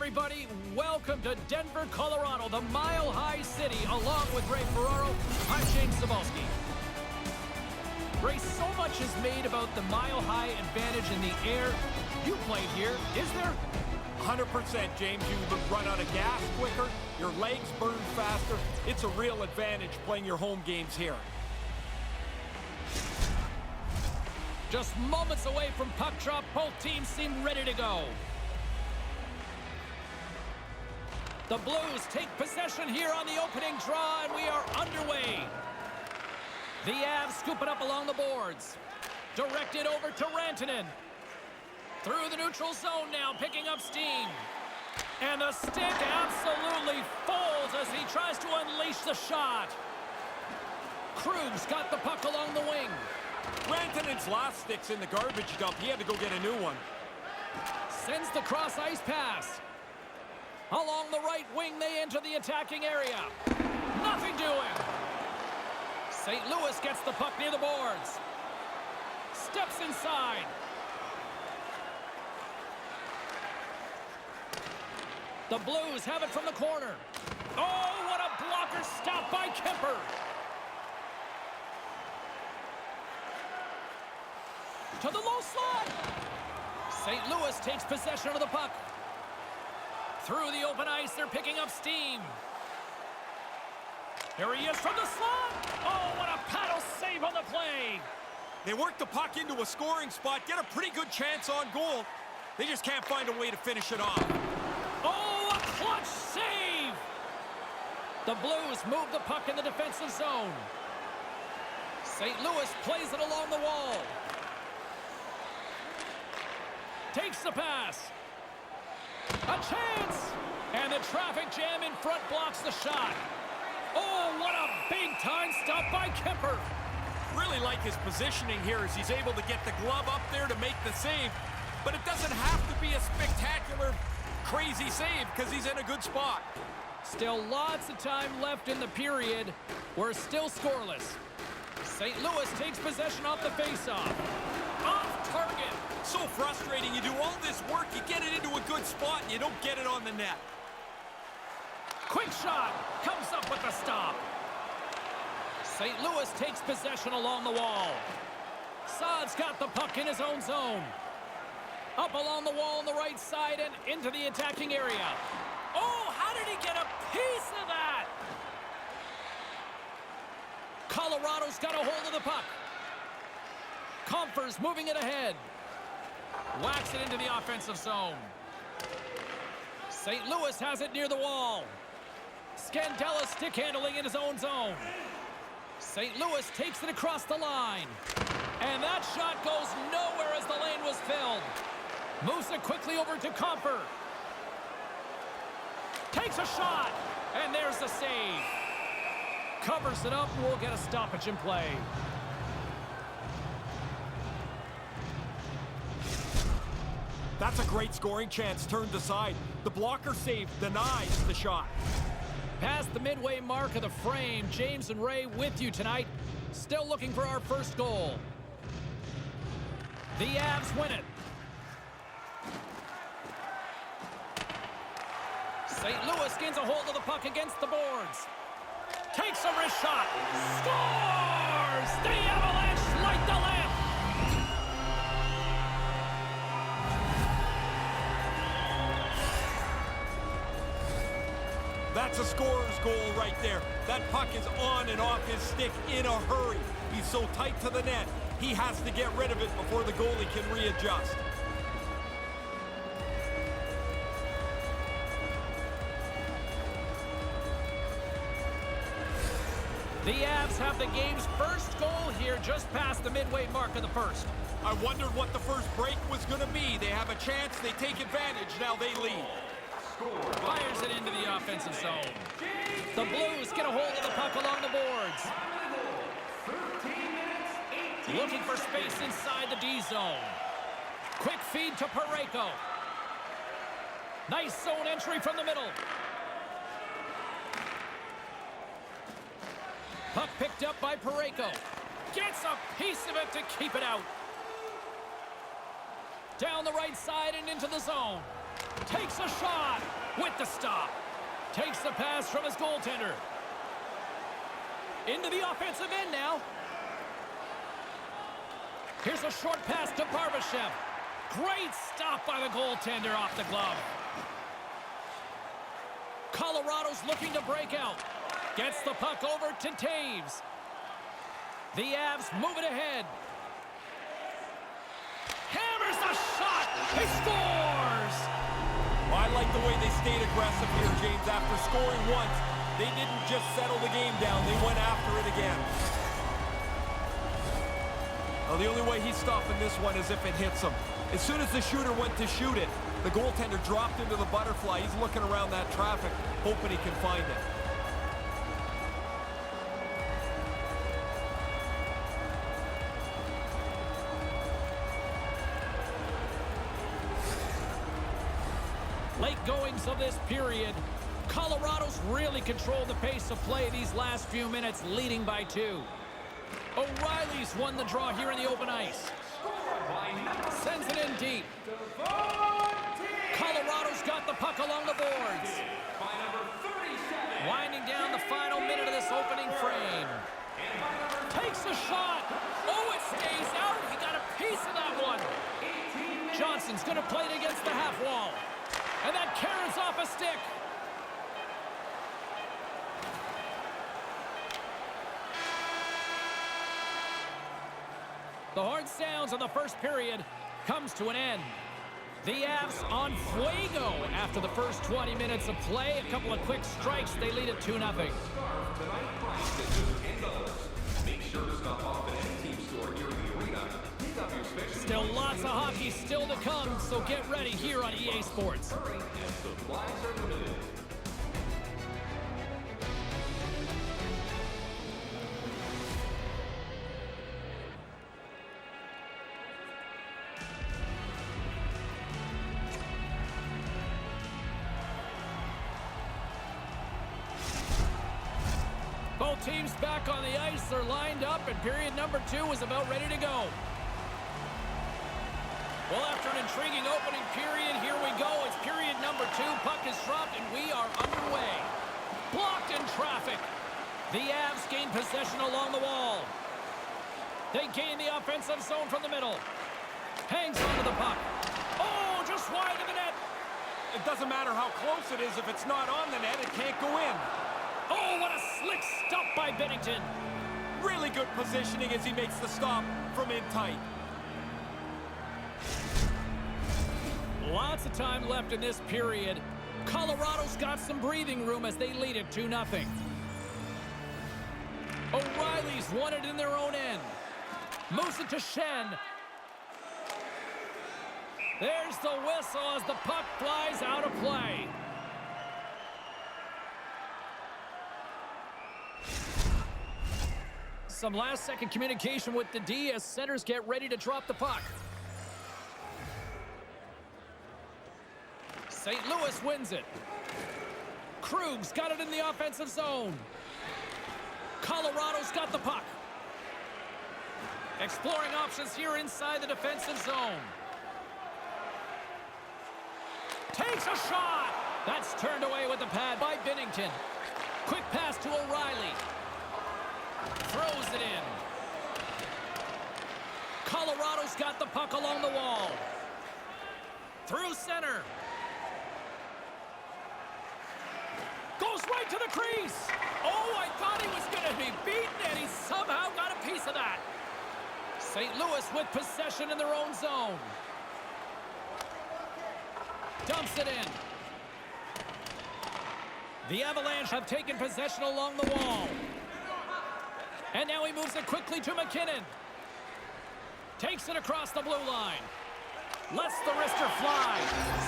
everybody. Welcome to Denver, Colorado, the Mile High City. Along with Ray Ferraro, I'm James Cebulski. Ray, so much is made about the Mile High advantage in the air. You played here. Is there? 100%, James. You run out of gas quicker, your legs burn faster. It's a real advantage playing your home games here. Just moments away from puck drop, both teams seem ready to go. The Blues take possession here on the opening draw, and we are underway. The Avs scoop it up along the boards. Directed over to Rantanen. Through the neutral zone now, picking up steam. And the stick absolutely folds as he tries to unleash the shot. Krug's got the puck along the wing. Rantanen's last stick's in the garbage dump. He had to go get a new one. Sends the cross-ice pass. Along the right wing, they enter the attacking area. Nothing doing. St. Louis gets the puck near the boards. Steps inside. The Blues have it from the corner. Oh, what a blocker stop by Kemper. To the low slot. St. Louis takes possession of the puck. Through the open ice, they're picking up steam. Here he is from the slot. Oh, what a paddle save on the play. They work the puck into a scoring spot, get a pretty good chance on goal. They just can't find a way to finish it off. Oh, a clutch save. The Blues move the puck in the defensive zone. St. Louis plays it along the wall. Takes the pass. A chance! And the traffic jam in front blocks the shot. Oh, what a big-time stop by Kemper. Really like his positioning here as he's able to get the glove up there to make the save. But it doesn't have to be a spectacular, crazy save because he's in a good spot. Still lots of time left in the period. We're still scoreless. St. Louis takes possession off the faceoff. Off target. So frustrating. You do all this work, you get it into a good spot, and you don't get it on the net. Quick shot. Comes up with the stop. St. Louis takes possession along the wall. Saad's got the puck in his own zone. Up along the wall on the right side and into the attacking area. Oh, how did he get a piece of that? Colorado's got a hold of the puck. Comfer's moving it ahead. Whacks it into the offensive zone. St. Louis has it near the wall. Scandella stick handling in his own zone. St. Louis takes it across the line. And that shot goes nowhere as the lane was filled. Moves it quickly over to Comfer. Takes a shot. And there's the save. Covers it up and we'll get a stoppage in play. That's a great scoring chance turned aside. The blocker save denies the shot. Past the midway mark of the frame, James and Ray with you tonight. Still looking for our first goal. The Avs win it. St. Louis gains a hold of the puck against the boards. Takes a wrist shot. Scores! The Avalanche light the lamp. That's a scorer's goal right there. That puck is on and off his stick in a hurry. He's so tight to the net, he has to get rid of it before the goalie can readjust. The Avs have the game's first goal here just past the midway mark of the first. I wondered what the first break was going to be. They have a chance, they take advantage, now they lead. Fires it into the offensive zone. The Blues get a hold of the puck along the boards. Looking for space inside the D zone. Quick feed to Parayko. Nice zone entry from the middle. Puck picked up by Parayko. Gets a piece of it to keep it out. Down the right side and into the zone. Takes a shot with the stop. Takes the pass from his goaltender. Into the offensive end now. Here's a short pass to Barbashev. Great stop by the goaltender off the glove. Colorado's looking to break out. Gets the puck over to Taves. The Avs move it ahead. Hammers the shot. He scores! Well, I like the way they stayed aggressive here, James. After scoring once, they didn't just settle the game down. They went after it again. Well, the only way he's stopping this one is if it hits him. As soon as the shooter went to shoot it, the goaltender dropped into the butterfly. He's looking around that traffic, hoping he can find it. Late goings of this period. Colorado's really controlled the pace of play these last few minutes, leading by 2. O'Reilly's won the draw here in the open ice. Sends it in deep. Colorado's got the puck along the boards. Winding down the final minute of this opening frame. Takes a shot. Oh, it stays out. He got a piece of that one. Johnson's going to play it against the half wall. And that carries off a stick. The horn sounds in the first period comes to an end. The Avs on fuego after the first 20 minutes of play. A couple of quick strikes. They lead it 2-0. Still lots of hockey still to come, so get ready here on EA Sports. Both teams back on the ice. They're lined up, and period number 2 is about ready to go. Well, after an intriguing opening period, here we go. It's period number 2. Puck is dropped, and we are underway. Blocked in traffic. The Avs gain possession along the wall. They gain the offensive zone from the middle. Hangs onto the puck. Oh, just wide of the net. It doesn't matter how close it is. If it's not on the net, it can't go in. Oh, what a slick stop by Binnington. Really good positioning as he makes the stop from in tight. Lots of time left in this period. Colorado's got some breathing room as they lead it 2-0. O'Reilly's won it in their own end. Moves it to Shen. There's the whistle as the puck flies out of play. Some last-second communication with the D as centers get ready to drop the puck. St. Louis wins it. Krug's got it in the offensive zone. Colorado's got the puck. Exploring options here inside the defensive zone. Takes a shot. That's turned away with the pad by Binnington. Quick pass to O'Reilly. Throws it in. Colorado's got the puck along the wall. Through center. Goes right to the crease. Oh, I thought he was going to be beaten, and he somehow got a piece of that. St. Louis with possession in their own zone. Dumps it in. The Avalanche have taken possession along the wall. And now he moves it quickly to McKinnon. Takes it across the blue line. Lets the wrister fly.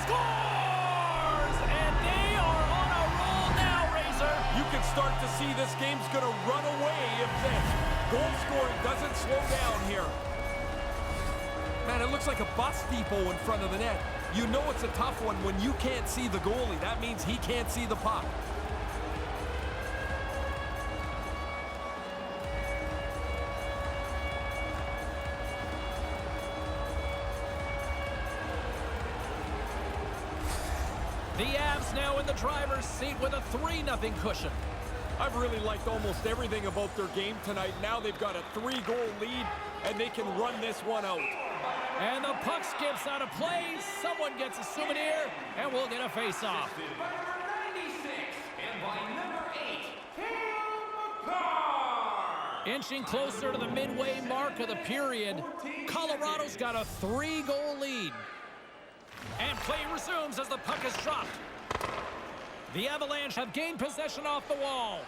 Scores! And they are on a roll now, Razor. You can start to see this game's going to run away if this goal scoring doesn't slow down here. Man, it looks like a bus depot in front of the net. You know it's a tough one when you can't see the goalie. That means he can't see the puck. now in the driver's seat with a 3-0 cushion. I've really liked almost everything about their game tonight. Now they've got a 3-goal lead, and they can run this one out. And the puck skips out of play. Someone gets a souvenir, and we'll get a face-off. Inching closer to the midway mark of the period, Colorado's got a 3-goal lead. And play resumes as the puck is dropped. The Avalanche have gained possession off the wall.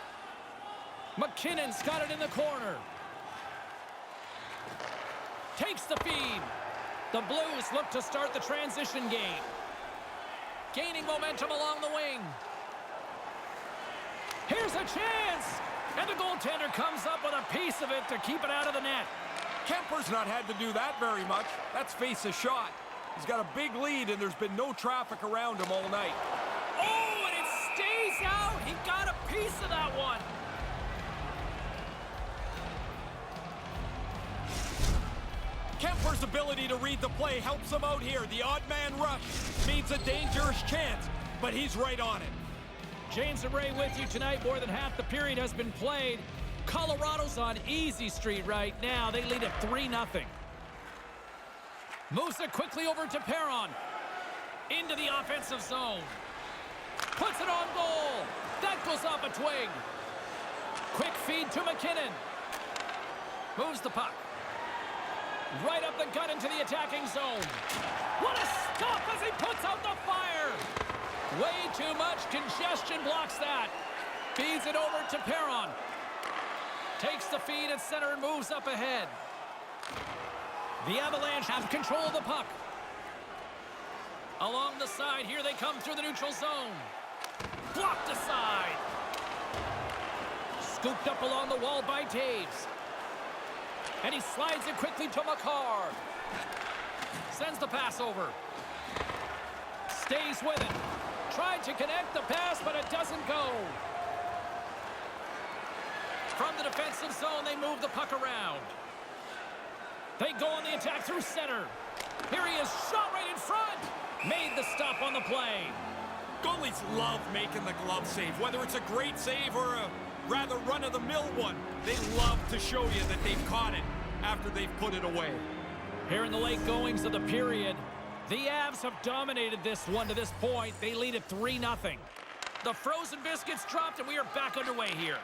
McKinnon's got it in the corner. Takes the feed. The Blues look to start the transition game. Gaining momentum along the wing. Here's a chance! And the goaltender comes up with a piece of it to keep it out of the net. Kemper's not had to do that very much. That's face a shot. He's got a big lead, and there's been no traffic around him all night. Oh, and it stays out. He got a piece of that one. Kemper's ability to read the play helps him out here. The odd man rush means a dangerous chance, but he's right on it. James and Ray with you tonight. More than half the period has been played. Colorado's on easy street right now. They lead at 3-0. Moves it quickly over to Perron. Into the offensive zone. Puts it on goal. That goes off a twig. Quick feed to McKinnon. Moves the puck. Right up the gut into the attacking zone. What a stop as he puts out the fire. Way too much congestion blocks that. Feeds it over to Perron. Takes the feed at center and moves up ahead. The Avalanche have control of the puck. Along the side, here they come through the neutral zone. Blocked aside. Scooped up along the wall by Taves. And he slides it quickly to Makar. Sends the pass over. Stays with it. Tried to connect the pass, but it doesn't go. From the defensive zone, they move the puck around. They go on the attack through center. Here he is, shot right in front. Made the stop on the play. Goalies love making the glove save, whether it's a great save or a rather run-of-the-mill one. They love to show you that they've caught it after they've put it away. Here in the late goings of the period, the Avs have dominated this one to this point. They lead at 3-0. The frozen biscuits dropped, and we are back underway here.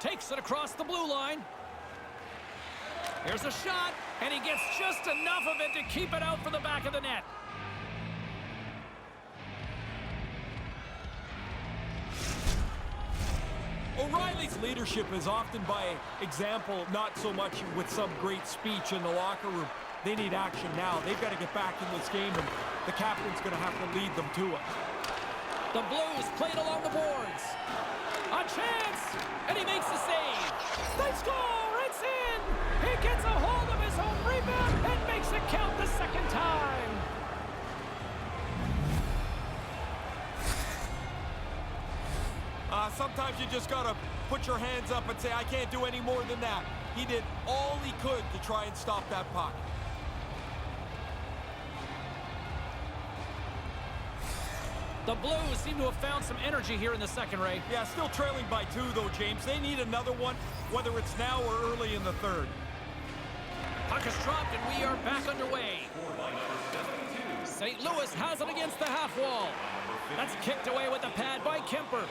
Takes it across the blue line. Here's a shot, and he gets just enough of it to keep it out for the back of the net. O'Reilly's leadership is often by example, not so much with some great speech in the locker room. They need action now. They've got to get back in this game, and the captain's going to have to lead them to it. The Blues played along the boards. A chance, and he makes the save. They score, it's in. He gets a hold of his own rebound and makes it count the second time. Sometimes you just got to put your hands up and say, I can't do any more than that. He did all he could to try and stop that puck. The Blues seem to have found some energy here in the second, Ray. Yeah, still trailing by 2, though, James. They need another one, whether it's now or early in the third. Puck is dropped, and we are back underway. St. Louis has it against the half wall. That's kicked away with the pad by Kemper.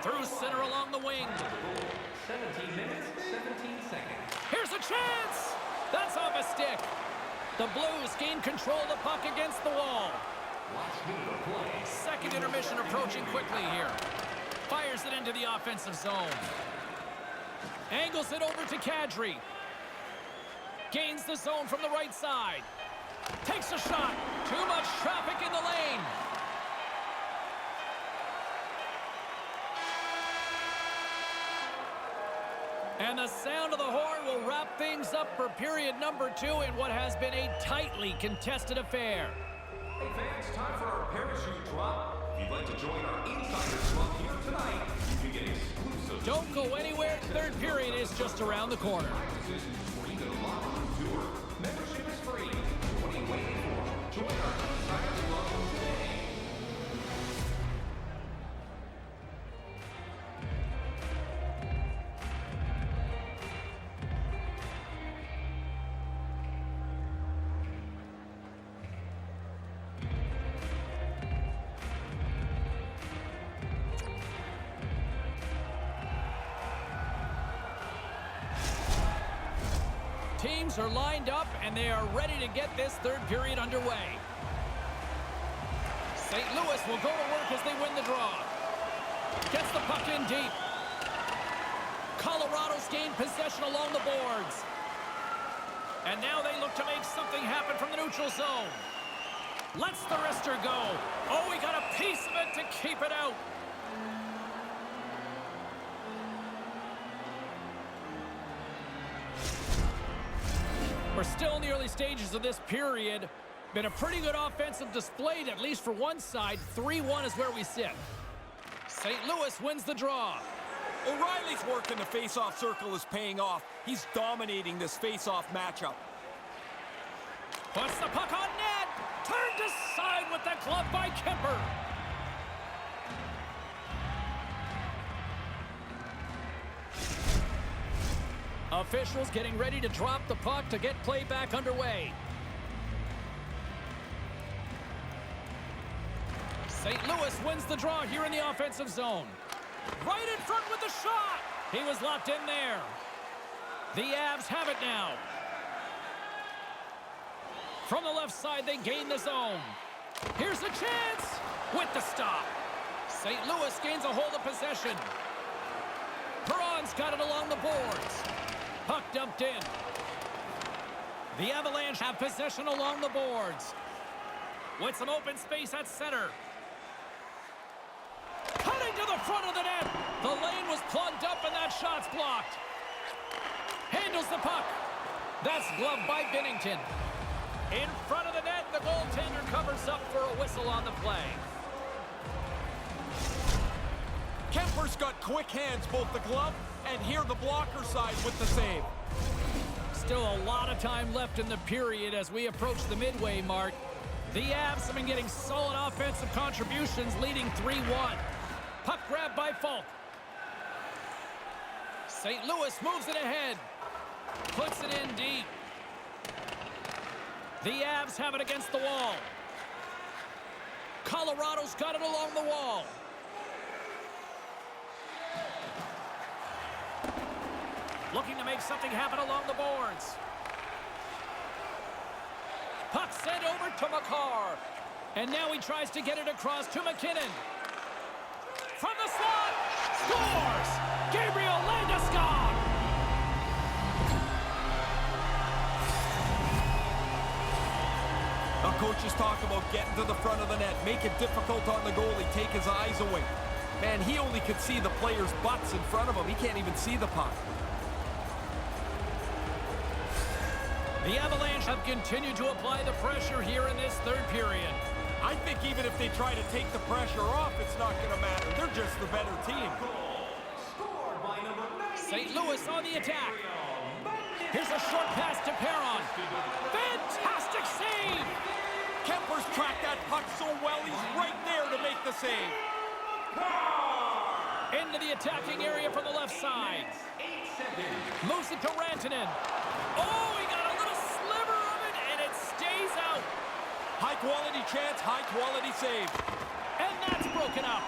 Through center along the wing. 17 minutes, 17 seconds. Here's a chance! That's off a stick. The Blues gain control of the puck against the wall. Second intermission approaching quickly here. Fires it into the offensive zone. Angles it over to Kadri. Gains the zone from the right side. Takes a shot. Too much traffic in the lane. And the sound of the horn will wrap things up for period number 2 in what has been a tightly contested affair. Hey fans, time for our parachute drop. If you'd like to join our Insiders Club here tonight, you can get exclusive... Don't go anywhere. Third period is just around the corner. ...practices before you go locker room tour. Membership is free. What are you waiting for? Join our Insiders Club today. Teams are lined up, and they are ready to get this third period underway. St. Louis will go to work as they win the draw. Gets the puck in deep. Colorado's gained possession along the boards. And now they look to make something happen from the neutral zone. Lets the wrister go. Oh, he got a piece of it to keep it out. We're still in the early stages of this period. Been a pretty good offensive display, at least for one side. 3-1 is where we sit. St. Louis wins the draw. O'Reilly's work in the face-off circle is paying off. He's dominating this face-off matchup. Puts the puck on net. Turned aside with the glove by Kemper. Officials getting ready to drop the puck to get play back underway. St. Louis wins the draw here in the offensive zone. Right in front with the shot. He was locked in there. The Avs have it now. From the left side, they gain the zone. Here's a chance with the stop. St. Louis gains a hold of possession. Perron's got it along the boards. Puck dumped in. The Avalanche have possession along the boards. With some open space at center. Cutting to the front of the net. The lane was plugged up and that shot's blocked. Handles the puck. That's gloved by Binnington. In front of the net, the goaltender covers up for a whistle on the play. Kemper's got quick hands, both the glove and here the blocker side with the save. Still a lot of time left in the period as we approach the midway mark. The Avs have been getting solid offensive contributions, leading 3-1. Puck grab by Falk. St. Louis moves it ahead. Puts it in deep. The Avs have it against the wall. Colorado's got it along the wall. Looking to make something happen along the boards. Puck sent over to Makar. And now he tries to get it across to McKinnon. From the slot, scores! Gabriel Landeskog! Now coaches talk about getting to the front of the net, make it difficult on the goalie, take his eyes away. Man, he only could see the players' butts in front of him. He can't even see the puck. The Avalanche have continued to apply the pressure here in this third period. I think even if they try to take the pressure off, it's not going to matter. They're just the better team. Scored by number 90. St. Louis on the attack. Here's a short pass to Perron. Fantastic save! Kemper's tracked that puck so well, he's right there to make the save. Into the attacking area from the left side. Moves it to Rantanen. Oh, he got a little sliver of it, and it stays out. High-quality chance, high-quality save. And that's broken up.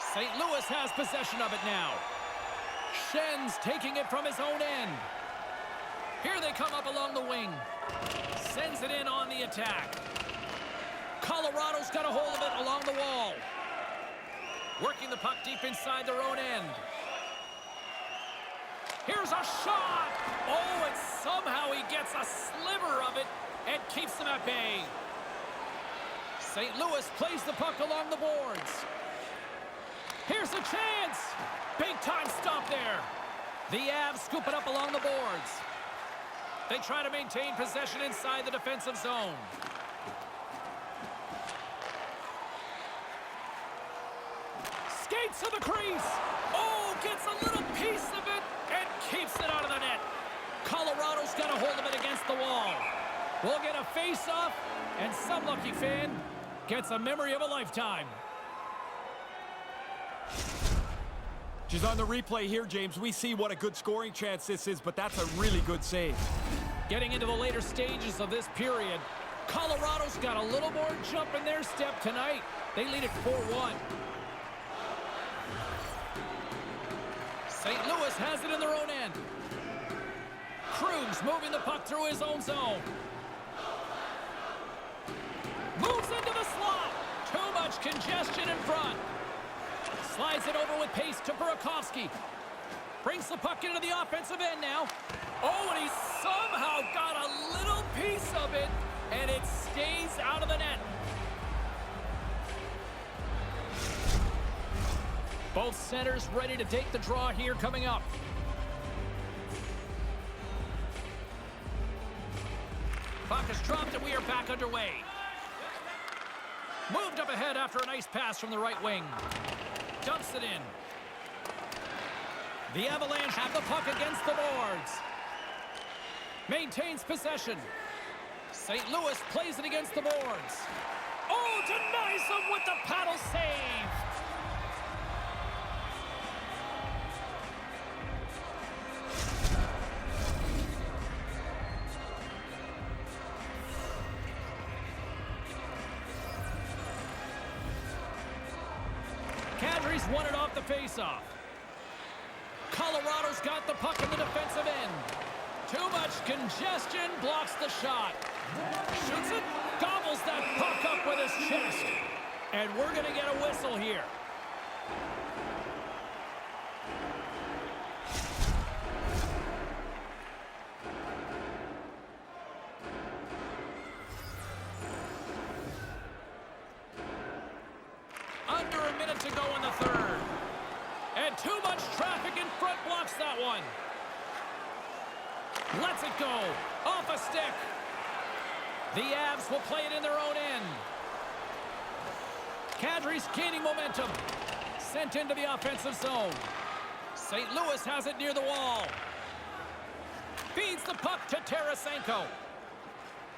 St. Louis has possession of it now. Schen's taking it from his own end. Here they come up along the wing. Sends it in on the attack. Colorado's got a hold of it along the wall. Working the puck deep inside their own end. Here's a shot! Oh, and somehow he gets a sliver of it and keeps them at bay. St. Louis plays the puck along the boards. Here's a chance! Big-time stop there. The Avs scoop it up along the boards. They try to maintain possession inside the defensive zone. Skates to the crease. Oh, gets a little piece of it and keeps it out of the net. Colorado's got a hold of it against the wall. We'll get a face-off, and some lucky fan gets a memory of a lifetime. She's on the replay here, James. We see what a good scoring chance this is, but that's a really good save. Getting into the later stages of this period, Colorado's got a little more jump in their step tonight. They lead it 4-1. St. Louis has it in their own end. Krug's moving the puck through his own zone. Moves into the slot. Too much congestion in front. Slides it over with pace to Burakovsky. Brings the puck into the offensive end now. Oh, and he somehow got a little piece of it, and it stays out of the net. Both centers ready to take the draw here coming up. Puck is dropped, and we are back underway. Moved up ahead after a nice pass from the right wing. Dumps it in. The Avalanche have the puck against the boards. Maintains possession. St. Louis plays it against the boards. Oh, denies him with the paddle save. Kadri's won it off the faceoff. Colorado's got the puck in the defensive end. Too much congestion, blocks the shot. Shoots it, gobbles that puck up with his chest. And we're going to get a whistle here. Under a minute to go in the third. And too much traffic in front blocks that one. Lets it go. Off a stick. The Avs will play it in their own end. Kadri's gaining momentum. Sent into the offensive zone. St. Louis has it near the wall. Feeds the puck to Tarasenko.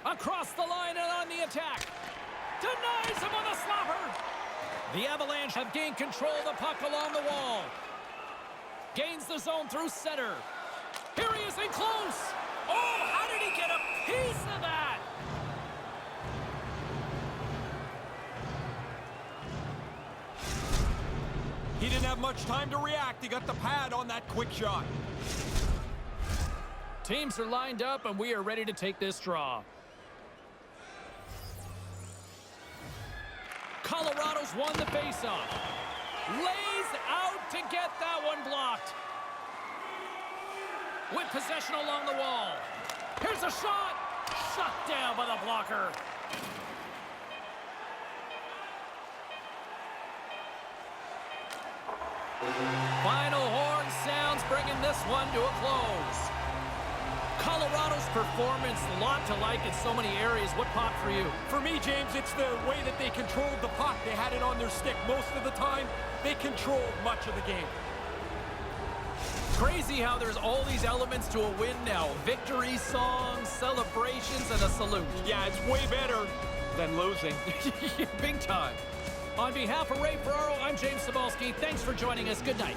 Across the line and on the attack. Denies him on the slapper. The Avalanche have gained control of the puck along the wall. Gains the zone through center. Here he is in close. Oh, how did he get a piece of that? He didn't have much time to react. He got the pad on that quick shot. Teams are lined up, and we are ready to take this draw. Colorado's won the faceoff. Lays out to get that one blocked. With possession along the wall. Here's a shot. Shut down by the blocker. Final horn sounds, bringing this one to a close. Colorado's performance, a lot to like in so many areas. What popped for you? For me, James, it's the way that they controlled the puck. They had it on their stick most of the time. They controlled much of the game. Crazy how there's all these elements to a win now. Victory songs, celebrations, and a salute. Yeah, it's way better than losing. Big time. On behalf of Ray Ferraro, I'm James Cebulski. Thanks for joining us. Good night.